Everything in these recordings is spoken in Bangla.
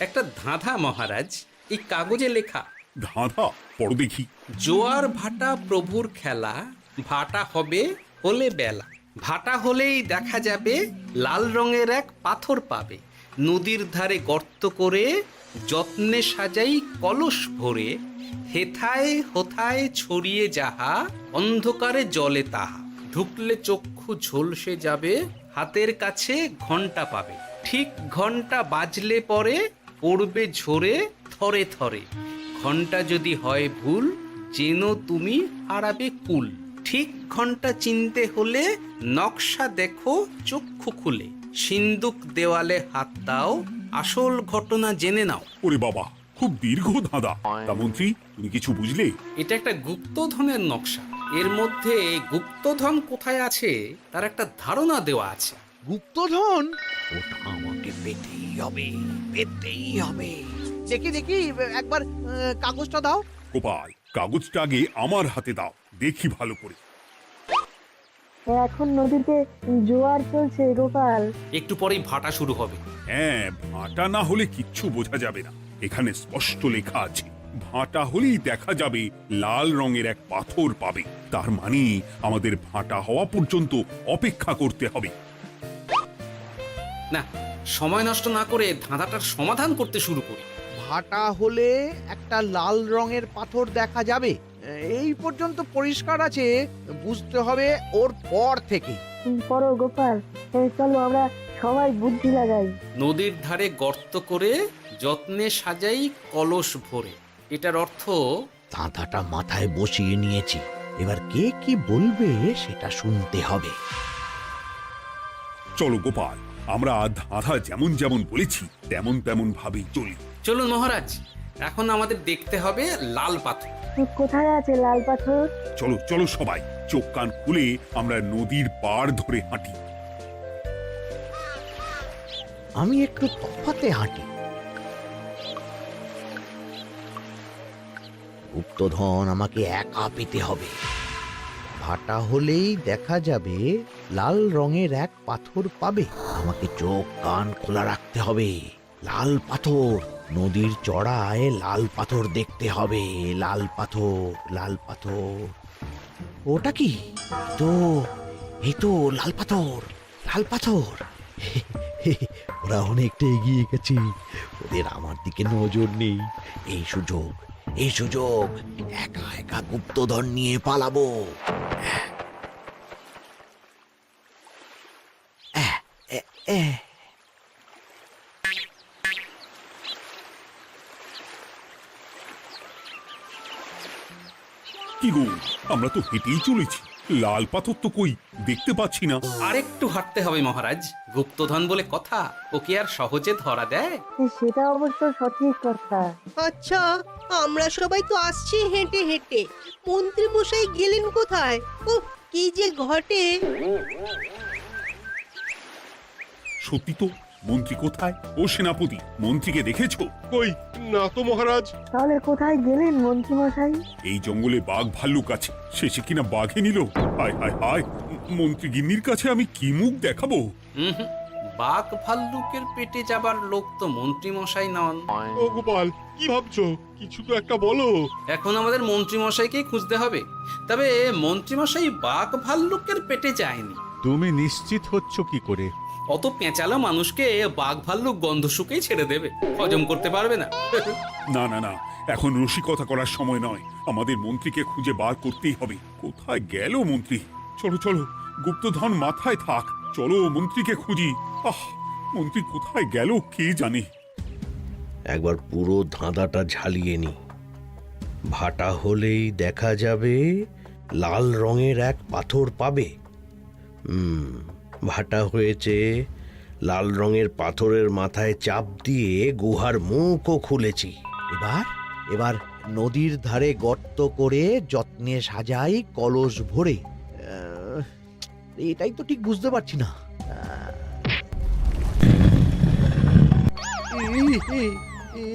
একটা ধাঁধা মহারাজ, এই কাগজে লেখা। ধাঁধা পড় দেখি। জোয়ার ভাটা প্রভুর খেলা, ভাটা হবে হলে বেলা, ভাটা হলেই দেখা যাবে লাল রঙের এক পাথর পাবে, নদীর ধারে গর্ত করে যত্নে সাজাই কলস ভরে, হেথায় হোথায় ছড়িয়ে যাহা অন্ধকারে জলে তাহা, ঢুকলে চক্ষু ঝলসে যাবে, হাতের কাছে ঘন্টা পাবে, ঠিক ঘন্টা বাজলে পরে পড়বে ঝরে থরে থরে, ঘন্টা যদি হয় ভুল যেন তুমি হারাবে কুল, ঠিক ঘন্টা চিনতে হলে নকশা দেখো চক্ষু খুলে, সিন্দুক দেওয়ালে হাত দাও আসল ঘটনা জেনে নাও। ওরে বাবা, খুব দীর্ঘ ধাঁধা। তা মন্ত্রী, তুমি কিছু বুঝলে? এটা একটা গুপ্তধনের নকশা, এর মধ্যে গুপ্তধন কোথায় আছে তার একটা ধারণা দেওয়া আছে। গুপ্তধন? ওটা আমাকে পেতেই হবে, পেতেই হবে। দেখি দেখি, একবার কাগজটা দাও। গোপাল, কাগজটা আগে আমার হাতে দাও, দেখি ভালো করে। এখন নদীতে জোয়ার চলছে গোপাল। একটু পরেই ভাটা শুরু হবে। হ্যাঁ, ভাটা না হলে কিচ্ছু বোঝা যাবে না। এখানে স্পষ্ট লেখা আছে, ভাটা হলেই দেখা যাবে লাল রঙের এক পাথর পাবে। তার মানে আমাদের ভাটা হওয়া পর্যন্ত অপেক্ষা করতে হবে। না, সময় নষ্ট না করে ধাঁধাটার সমাধান করতে শুরু করি। ভাটা হলে একটা লাল রঙের পাথর দেখা যাবে, এই পর্যন্ত পরিষ্কার আছে। বুঝতে হবে ওর পর থেকে। পড়ো গোপাল, চলো আমরা সবাই বুদ্ধি লাগাই। নদীর ধারে গর্ত করে যত্নে সাজাই কলস ভরে, এটার অর্থ ধাঁধাটা মাথায় বসিয়ে নিয়েছি, এবার কে কি বলবে সেটা শুনতে হবে। চলো গোপাল, আমরা ধাঁধা যেমন যেমন বলেছি তেমন তেমন ভাবেই চলি। চলুন মহারাজ, এখন আমাদের দেখতে হবে লাল পাথর। কোথায় আছে লাল পাথর? চলো চলো সবাই, চোখ কান খুলে আমরা নদীর পাড় ধরে হাঁটি। আমি একটু তফাতে হাঁটি। গুপ্তধন আমাকে একা পেতে হবে। ভাটা হলেই দেখা যাবে লাল রঙের এক পাথর পাবে। আমাকে চোখ কান খোলা রাখতে হবে। লাল পাথর, নদীর চড়ায় লাল পাথর দেখতে হবে। লাল পাথর, লাল পাথর। ওটা কি? তো এই তো লাল পাথর, লাল পাথর। ওরা অনেকটা এগিয়ে গেছে, ওদের আমার দিকে নজর নেই। এই সুযোগ, এই সুযোগ, একা একা গুপ্তধন নিয়ে পালাবো। কি গো, আমরা তো হেঁটেই চলেছি, লাল পাথর তো কই দেখতে পাচ্ছি না। আরেকটু হাঁটতে হবে মহারাজ, গুপ্তধন বলে কথা, ওকে আর সহজে ধরা দেয়? সেটা অবশ্য সঠিক কথা। আচ্ছা, আমরা সবাই তো আসছি হেঁটে হেঁটে, মন্ত্রী মশাই গেলেন কোথায়? ও কি যে ঘটে! সত্যি তো, মন্ত্রী কোথায়? ও সেনাপতি, মন্ত্রীকে দেখেছো? কই, না তো মহারাজ। তাহলে কোথায় গেলেন মন্ত্রী মশাই? এই জঙ্গলে বাঘ ভাল্লুক আছে, শেষে কিনা বাঘে নিল। হায় হায় হায়, মন্ত্রী গিন্নির কাছে আমি কি মুখ দেখাবো? হুম, বাঘ ভাল্লুকের পেটে যাবার লোক তো মন্ত্রী মশাই নন। ও গোপাল, কি ভাবছো? কিছু তো একটা বলো। এখন আমাদের মন্ত্রী মশাইকেই খুঁজতে হবে। তবে মন্ত্রী মশাই বাঘ ভাল্লুকের পেটে যায়নি। তুমি নিশ্চিত হচ্ছ কি করে? অত পেঁচালো মানুষকে বাঘ ভাল্লুক গন্ধ শুকেই ছেড়ে দেবে, হজম করতে পারবে না। না না না, এখন রসিকতা করার সময় নয়, আমাদের মন্ত্রীকে খুঁজে বার করতেই হবে। কোথায় গেল মন্ত্রী? চলো চলো, গুপ্তধন মাথায় থাক, চলো মন্ত্রীকে খুঁজি। আহ, মন্ত্রী কোথায় গেল কে জানে। একবার পুরো ধাঁধাটা ঝালিয়ে নি। ভাটা হলেই দেখা যাবে লাল রঙের এক পাথর পাবে। ভাটা হয়েছে, লাল রঙের পাথরের মাথায় চাপ দিয়ে গুহার মুখও খুলেছি। এবার এবার নদীর ধারে গর্ত করে যত্নে সাজাই কলস ভরে। এটাই তো ঠিক বুঝতে পারছি না।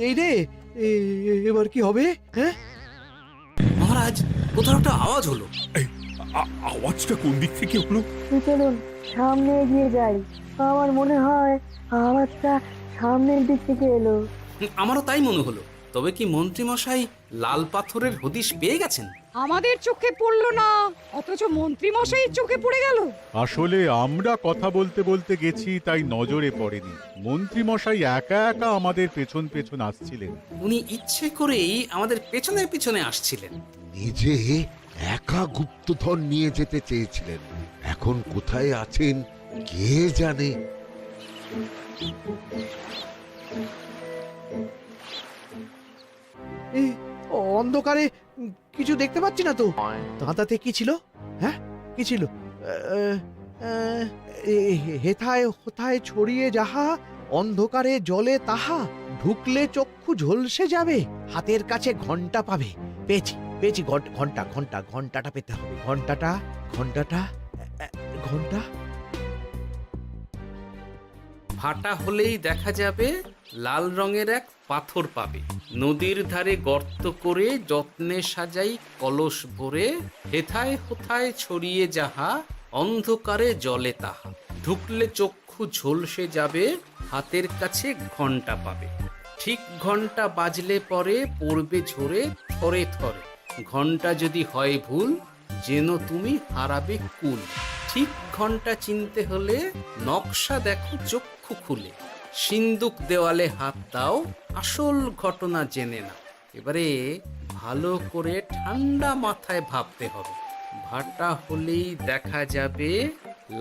এই রে, এবার কি হবে? হ্যাঁ মহারাজ, কোথাও একটা আওয়াজ হলো। এই, আওয়াজটা কোন দিক থেকে হলো? চলুন সামনে এগিয়ে যাই। আমার মনে হয় আওয়াজটা সামনের দিক থেকে এলো। আমারও তাই মনে হলো। তবে কি মন্ত্রী মশাই লাল পাথরের হদিশ পেয়ে গেছেন? আমাদের চোখে পড়লো না, অথচ মন্ত্রী মশাইয়ের চোখে পড়ে গেল। আসলে আমরা কথা বলতে বলতে গেছি, তাই নজরে পড়েনি। মন্ত্রী মশাই একা একা আমাদের পেছন পেছন আসছিলেন। উনি ইচ্ছে করেই আমাদের পেছনে পেছনে আসছিলেন। নিজে একা গুপ্তধন নিয়ে যেতে চেয়েছিলেন, এখন কোথায় আছেন কে জানে। এই অন্ধকারে কিছু দেখতে পাচ্ছি না তো। দাঁতাতে কি ছিল? হ্যাঁ, কি ছিল? হেথায় হোথায় ছড়িয়ে যাহা, অন্ধকারে জলে তাহা, ঢুকলে চক্ষু ঝলসে যাবে, হাতের কাছে ঘন্টা পাবে। পেয়েছি পেয়েছি, ঘন্টা ঘন্টা ঘন্টাটা পেতে হবে। ঘন্টাটা ঘন্টাটা ঘন্টা। ভাটা হলেই দেখা যাবে লাল রঙের এক পাথর পাবে, নদীর ধারে গর্ত করে যত্নে সাজাই কলস ভরে, হেথায় হোথায় ছড়িয়ে যাহা, অন্ধকারে জলে তাহা, ঢুকলে চক্ষু ঝলসে যাবে, হাতের কাছে ঘন্টা পাবে। ঠিক ঘন্টা বাজলে পরে পড়বে ঝরে থরে থরে, ঘন্টা যদি হয় ভুল যেন তুমি হারাবে কুল। ঠিক ঘন্টা চিনতে হলে নকশা দেখো চক্ষু খুলে, সিন্দুক দেওয়ালে হাত দাও, আসল ঘটনা জেনে না। এবারে ভালো করে ঠান্ডা মাথায় ভাবতে হবে। ভাটা হলেই দেখা যাবে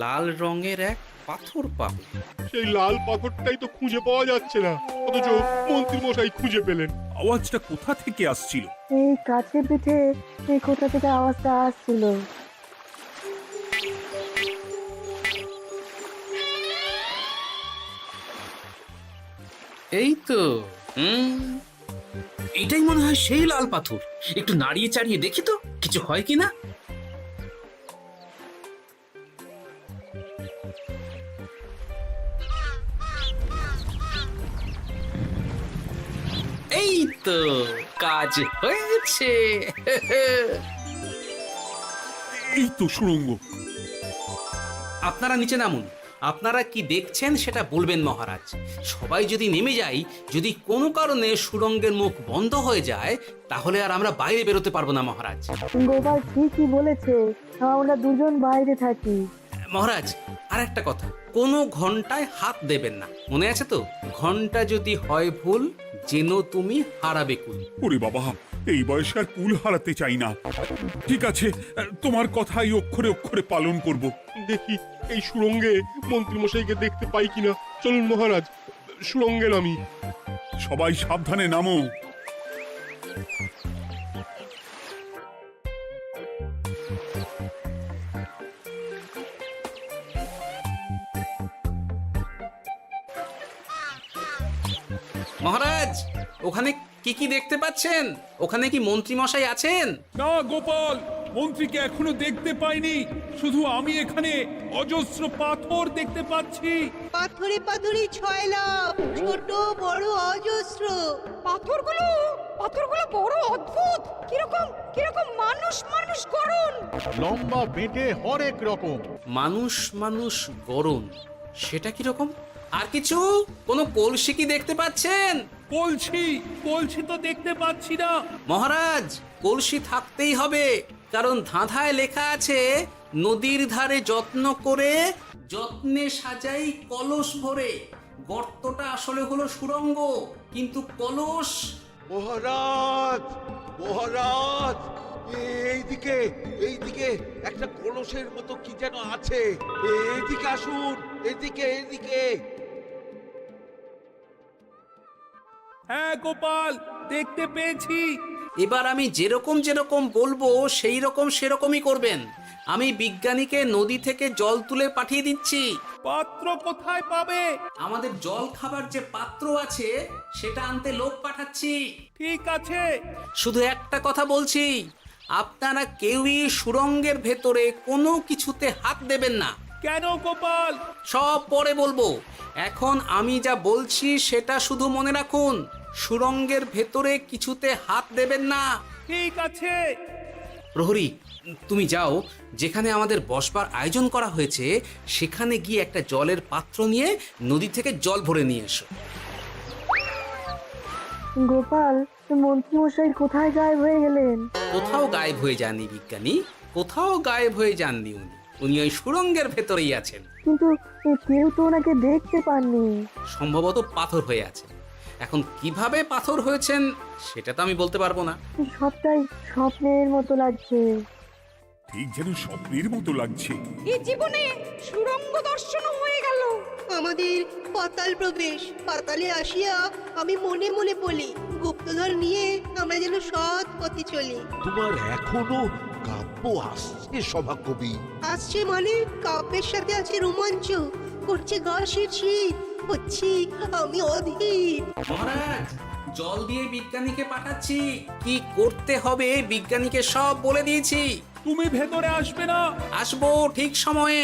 লাল রঙের এক পাথর পাবে। সেই লাল পাথরটাই তো খুঁজে পাওয়া যাচ্ছে না, অথচ মন্ত্রী মশাই খুঁজে পেলেন। আওয়াজটা কোথা থেকে আসছিল? এই কাছে পিঠে এই কোথা থেকে আওয়াজটা আসছিল। এই তো এটাই মনে হয় সেই লাল পাথর। একটু নাড়িয়ে চাড়িয়ে দেখি তো কিছু হয় কিনা। এই তো কাজ হয়েছে। এই তো সুড়ঙ্গ। আপনারা নিচে নামুন। আপনারা কি দেখছেন সেটা বলবেন মহারাজ। সবাই যদি নেমে যাই, যদি কোনো কারণে সুড়ঙ্গের মুখ বন্ধ হয়ে যায়, তাহলে আর আমরা বাইরে বেরোতে পারবো না মহারাজ। গোপাল ঠিকই বলেছে, আমরা দুজন বাইরে থাকি। মহারাজ, আর একটা কথা, কোনো ঘন্টায় হাত দেবেন না, মনে আছে তো? ঘন্টা যদি হয় ভুল যেন তুমি হারাবে কুল। ওরে বাবা, এই বয়সে আর কুল হারাতে চাই না। ঠিক আছে, তোমার কথাই অক্ষরে অক্ষরে পালন করব। দেখি এই সুড়ঙ্গে মন্ত্রী মশাইকে দেখতে পাই কিনা। চলুন মহারাজ, সুড়ঙ্গে নামি। সবাই সাবধানে নামো। মহারাজ, ওখানে কি কি দেখতে পাচ্ছেন? ওখানে কি মন্ত্রী মশাই আছেন? না গোপাল, মন্ত্রীকে এখনো দেখতে পাইনি। শুধু আমি এখানে অজস্র পাথর দেখতে পাচ্ছি। পাথরে পাথরে ছয় লাভ, ছোট বড় অজস্র। পাথরগুলো বড় অদ্ভুত, কিরকম কিরকম মানুষ মানুষ গড়ন। লম্বা বেঁটে হরেক রকম। মানুষ মানুষ গরম, সেটা কি রকম? আর কিছু? কোনো কলসি কি দেখতে পাচ্ছেন? কলসি তো দেখতে পাচ্ছি না। মহারাজ, কলসি থাকতেই হবে, কারণ ধাঁধায় লেখা আছে নদীর ধারে যত্ন করে যত্নে সাজাই কলস ভরে। গর্তটা আসলে হলো সুড়ঙ্গ, কিন্তু কলস। মহারাজ, মহারাজ, এইদিকে এইদিকে একটা কলসের মতো কি যেন আছে। এইদিকে আসুন, এদিকে এদিকে। হ্যাঁ গোপাল, দেখতে পেয়েছি। এবার আমি যেরকম যেরকম বলবো সেই রকম সেরকমই করবেন। আমি বিজ্ঞানীকে নদী থেকে জল তুলে পাঠিয়ে দিচ্ছি। পাত্র কোথায় পাবে? আমাদের জল খাবার যে পাত্র আছে সেটা আনতে লোক পাঠাচ্ছি। ঠিক আছে। শুধু একটা কথা বলছি, আপনারা কেউই সুড়ঙ্গের ভেতরে কোনো কিছুতে হাত দেবেন না। কেন গোপাল? সব পরে বলবো, এখন আমি যা বলছি সেটা শুধু মনে রাখুন। সুড়ঙ্গের ভেতরে কিছুতে হাত দেবেন না। ঠিক আছে। প্রহরী, তুমি যাও, যেখানে আমাদের বসবার আয়োজন করা হয়েছে সেখানে গিয়ে একটা জলের পাত্র নিয়ে নদী থেকে জল ভরে নিয়ে এসো। গোপাল মন্ত্রীমশাই কোথায় গায়েব হয়ে গেলেন? কোথাও গায়েব হয়ে যাননি বিজ্ঞানী, কোথাও গায়েব হয়ে যাননি উনি। উনি ওই সুড়ঙ্গের ভেতরেই আছেন। কিন্তু কেউ তো ওনাকে দেখতে পাননি। সম্ভবত পাথর হয়ে আছেন। এখন কিভাবে পাথর হয়েছেন সেটা তো আমি বলতে পারবো না। সবটাই স্বপ্নের মতো লাগছে। ঠিক যেন স্বপ্নের মতো লাগছে। এই জীবনে সুরঙ্গ দর্শন হয়ে গেল। আমাদের পাতাল প্রবেশ, পাতালে আসিয়া আমি মনে মনে বলি, গুপ্তধন নিয়ে আমরা যেন সৎ পথে চলি। তোমার এখনো কাব্য আসছে সভাকবি? আসছে মানে কাব্যের সাথে আছে রোমাঞ্চ, করছে গা শীত, হচ্ছি আমি অধীর। মহারাজ, জল দিয়ে বিজ্ঞানীকে পাঠাচ্ছি। কি করতে হবে বিজ্ঞানীকে সব বলে দিয়েছি। তুমি ভেতরে আসবে না? আসবো ঠিক সময়ে।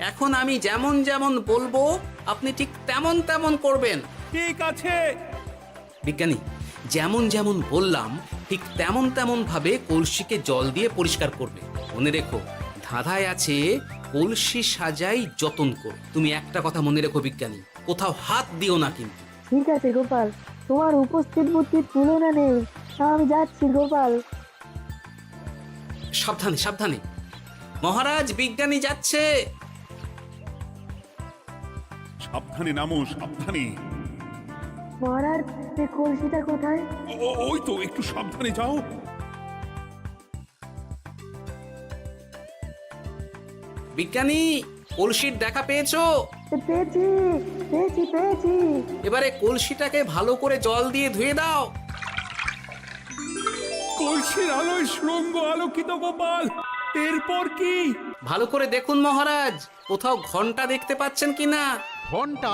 এখন আমি যেমন যেমন বলবো আপনি ঠিক তেমন তেমন করবেন। ঠিক আছে। বিজ্ঞানী, যেমন যেমন বললাম ঠিক তেমন তেমন ভাবে কলসিকে জল দিয়ে পরিষ্কার করবে। মনে রেখো, ধাঁধায় আছে কলসি সাজাই যতন কর। তুমি একটা কথা মনে রেখো বিজ্ঞানী, কোথাও হাত দিও না কিন্তু। ঠিক আছে গোপাল, তোমার উপস্থিত বুদ্ধির তুলনা নেই। আমি যাচ্ছি গোপাল। সাবধানে সাবধানে। মহারাজ, বিজ্ঞানী যাচ্ছে। সাবধানে নামো, সাবধানে। মহারাজ, এই কলসিটা কোথায়? ওই তো, একটু সাবধানে যাও। বিজ্ঞানী, কলসির দেখা পেয়েছো? পেয়েছি পেয়েছি পেয়েছি। এবারে কলসিটাকে ভালো করে জল দিয়ে ধুয়ে দাও। কলসির আলোয় সুড়ঙ্গ আলোকিত গোপাল। এরপর কি? ভালো করে দেখুন মহারাজ, কোথাও ঘন্টা দেখতে পাচ্ছেন কিনা। ঘন্টা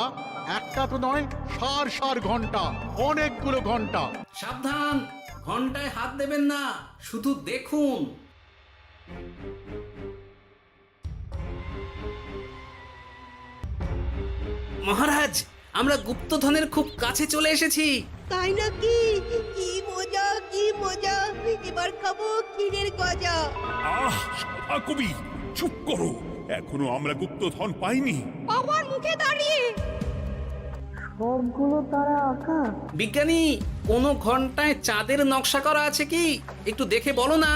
একটা তো নয়, সার সার ঘন্টা, অনেকগুলো ঘন্টা। সাবধান, ঘন্টায় হাত দেবেন না, শুধু দেখুন। মহারাজ, আমরা গুপ্তধনের খুব কাছে চলে এসেছি। তাই নাকি? কি মজা, কি মজা! এবার খাবো ক্ষীরের গজা। আহ, সভাকবি চুপ করো। এখনো আমরা গুপ্তধন পাইনি। বাবার মুখে দাঁড়িয়ে সবগুলো তারা আঁকা। বিজ্ঞানী, কোন ঘন্টায় চাঁদের নকশা করা আছে কি? একটু দেখে বলো না।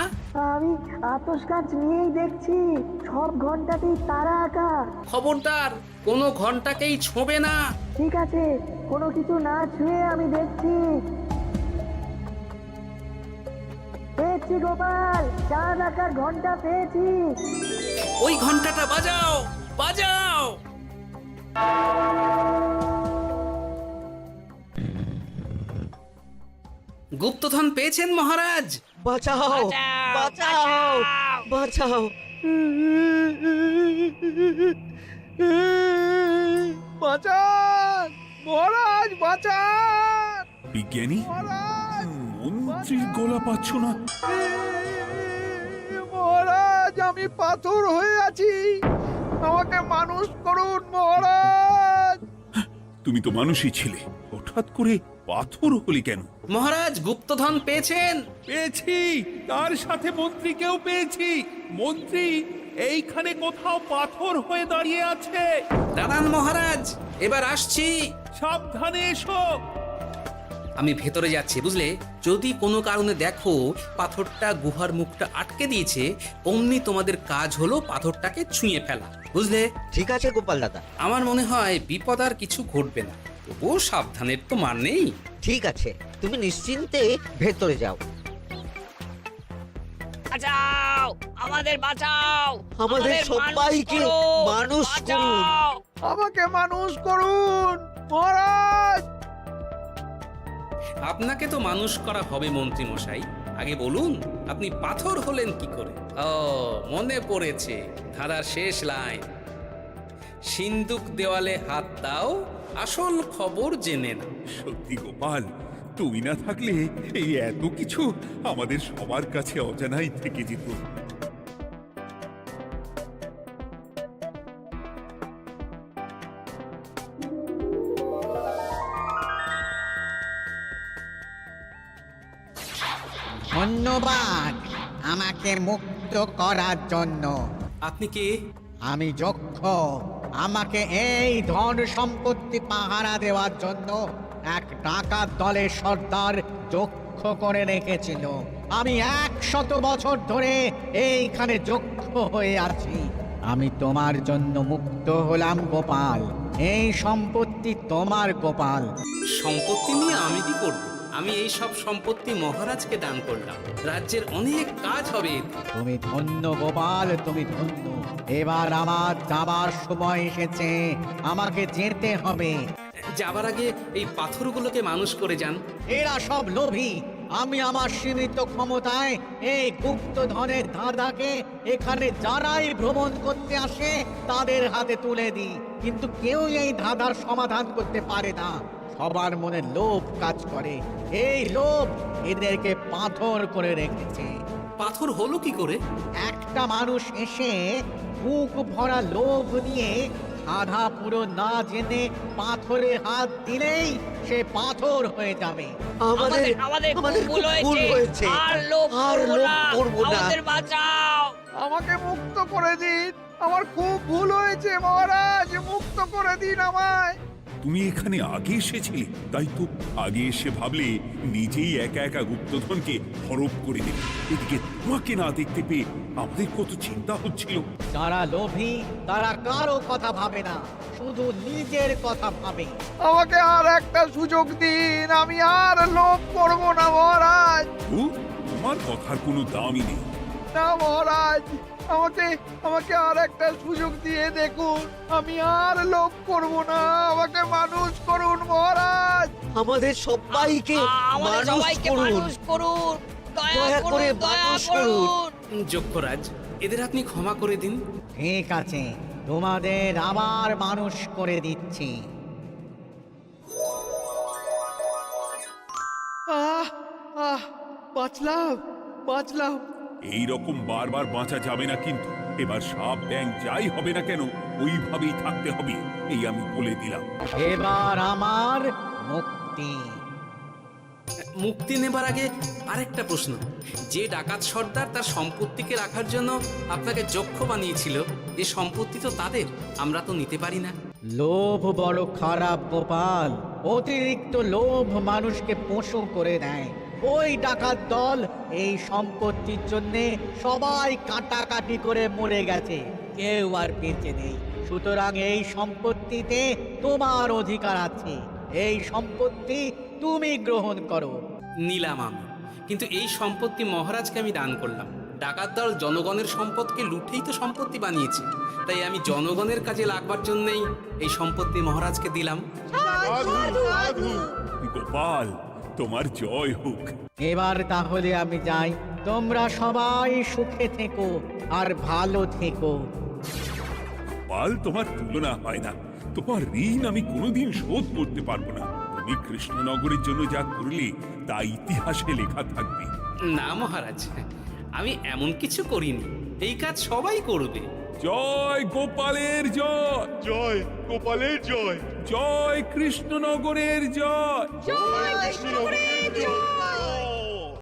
আমি আতস কাজ নিয়েই দেখছি, সব ঘন্টাতেই তারা আঁকা। খবরদার, কোনো ঘন্টাকেই ছোঁবে না। ঠিক আছে, কোনো কিছু না ছুঁয়ে আমি দেখছি। পেয়েছি গোপাল, চাঁদ আঁকার ঘন্টা পেয়েছি। ওই ঘন্টাটা বাজাও, বাজাও। গুপ্তধন পেয়েছেন মহারাজ? বাঁচাও, বাঁচাও, বাঁচাও! বাঁচান মহারাজ, বাঁচান বিজ্ঞানী, মহারাজ, মন্ত্রীর গলা পাচ্ছ না? মহারাজ, আমি পাথর হয়ে আছি, আমাকে মানুষ করুন মহারাজ। তুমি তো মানুষই ছিলে, হঠাৎ করে পাথর হলি কেন? মহারাজ, গুপ্তধন পেয়েছেন? পেয়েছি, তার সাথে মন্ত্রীকেও পেয়েছি। মন্ত্রী এইখানে কোথাও পাথর হয়ে দাঁড়িয়ে আছে। দাঁড়ান মহারাজ, এবার আসছি। সাবধানে এসো। আমি ভেতরে যাচ্ছি, বুঝলে? যদি কোনো কারণে দেখো পাথরটা গুহার মুখটা আটকে দিয়েছে, অমনি তোমাদের কাজ হলো পাথরটাকে ছুঁয়ে ফেলা, বুঝলে? ঠিক আছে গোপাল দাদা। আমার মনে হয় বিপদ আর কিছু ঘটবে না, তবুও সাবধানের তো মান নেই। ঠিক আছে, তুমি নিশ্চিন্তে ভেতরে যাও। বাঁচাও, আমাদের বাঁচাও, আমাদের সবাইকে মানুষ করুন। আমাকে মানুষ করুন মহারাজ। আপনাকে তো মানুষ করা হবে মন্ত্রী মশাই। আগে বলুন, আপনি পাথর হলেন কি করে? ও, মনে পড়েছে ধারার শেষ লাইন, সিন্দুক দেওয়ালে হাত দাও, আসল খবর জেনে না। সত্যি গোপাল, তুমি না থাকলে এই এত কিছু আমাদের সবার কাছে অজানাই থেকে যেত। ধন্যবাদ আমাকে মুক্ত করার জন্য। আপনি কে? আমি যক্ষ, আমাকে এই ধন সম্পত্তি পাহারা দেওয়ার জন্য এক ডাকাত দলের সর্দার যক্ষ করে রেখেছিল। আমি 100 বছর ধরে এইখানে যক্ষ হয়ে আছি। আমি তোমার জন্য মুক্ত হলাম গোপাল। এই সম্পত্তি তোমার গোপাল। সম্পত্তি নিয়ে আমি কি করব? আমি এই সব সম্পত্তি মহারাজকে দান করলাম। রাজ্যের অনেক কাজ হবে এতে। তুমি ধন্য গোপাল, তুমি ধন্য। এবার আমার যাবার সময় এসেছে, আমাকে যেতে হবে। যাবার আগে এই পাথরগুলোকে মানুষ করে যান। এরা সব লোভী। আমি আমার সীমিত ক্ষমতায় এই গুপ্তধনের ধাঁধাকে এখানে যারাই ভ্রমণ করতে আসে তাদের হাতে তুলে দিই, কিন্তু কেউ এই ধাঁধার সমাধান করতে পারে না। সবার মনে লোভ কাজ করে। এই লোভ এদেরকে পাথর করে রেখেছে। পাথর হলো কি করে? একটা মানুষ এসে বুক ভরা লোভ নিয়ে আধা পুরো না জেনে পাথরে হাত দিলেই সে পাথর হয়ে যাবে। আমাদের ভুল হয়েছে আর লোভ করব না। আমাকে মুক্ত করে দিন, আমার খুব ভুল হয়েছে মহারাজ, মুক্ত করে দিন আমায়। তুমি এখানে আগে এসেছিলে, তাই তো আগে এসে ভাবলে নিজেই একা একা গুপ্তধনকে হরপ করে দেবে। এদিকে তোমাকে না দেখতে পেয়ে আমাদের কত চিন্তা হচ্ছিল। যারা লোভী তারা কারো কথা ভাবে না, শুধু নিজের কথা ভাবে। আমাকে আর একটা সুযোগ দিন, আমি আর লোভ করব না মহারাজ। ও, তোমার কথার কোনো দামই নেই। না মহারাজ, আমাকে আর একটা সুযোগ দিয়ে দেখুন, আমি আর লোভ করব না। আমাকে মানুষ করুন মহারাজ। আমাদের সবাইকে মানুষ করুন, দয়া করে মানুষ করুন। যক্ষরাজ, এদের আপনি ক্ষমা করে দিন। ঠিক আছে, তোমাদের আবার মানুষ করে দিচ্ছি। বাঁচলাম। এই রকম বারবার বাঁচা যাবে না, কিন্তু এবার সাপ ব্যাং যাই হবে না কেন ওইভাবেই থাকতে হবে, এই আমি বলে দিলাম। এবার আমার মুক্তি। মুক্তি নেবার আগে আরেকটা প্রশ্ন। যে ডাকাত সর্দার তার সম্পত্তিকে রাখার জন্য আপনাকে যক্ষ বানিয়েছিল, এই সম্পত্তি তো তাদের, আমরা তো নিতে পারি না। লোভ বড় খারাপ গোপাল। অতিরিক্ত লোভ মানুষকে পশু করে দেয়। ওই ডাকাত দল এই সম্পত্তির জন্য সবাই কাটাকাটি করে মরে গেছে, কেউ আর বেঁচে নেই। সুতরাং এই সম্পত্তিতে তোমার অধিকার আছে। এই সম্পত্তি তুমি গ্রহণ করো। নিলাম আমি, কিন্তু এই সম্পত্তি মহারাজকে আমি দান করলাম। ডাকাত দল জনগণের সম্পদকে লুটেই তো সম্পত্তি বানিয়েছে, তাই আমি জনগণের কাজে লাগবার জন্যই এই সম্পত্তি মহারাজকে দিলাম। গোপাল, তোমার জয় হোক। এবার তাহলে আমি যাই। তোমরা সবাই সুখে থেকো আর ভালো থেকো। গোপাল, তোমার তুলনা হয় না। তোমার ঋণ আমি কোনোদিন শোধ করতে পারবো না। তুমি কৃষ্ণনগরের জন্য যা করলে তা ইতিহাসে লেখা থাকবে। না মহারাজ, আমি এমন কিছু করিনি। এই কাজ সবাই করবে। জয় গোপালের জয়, জয় গোপালের জয়, জয় কৃষ্ণনগরের জয়। জয় কৃষ্ণ।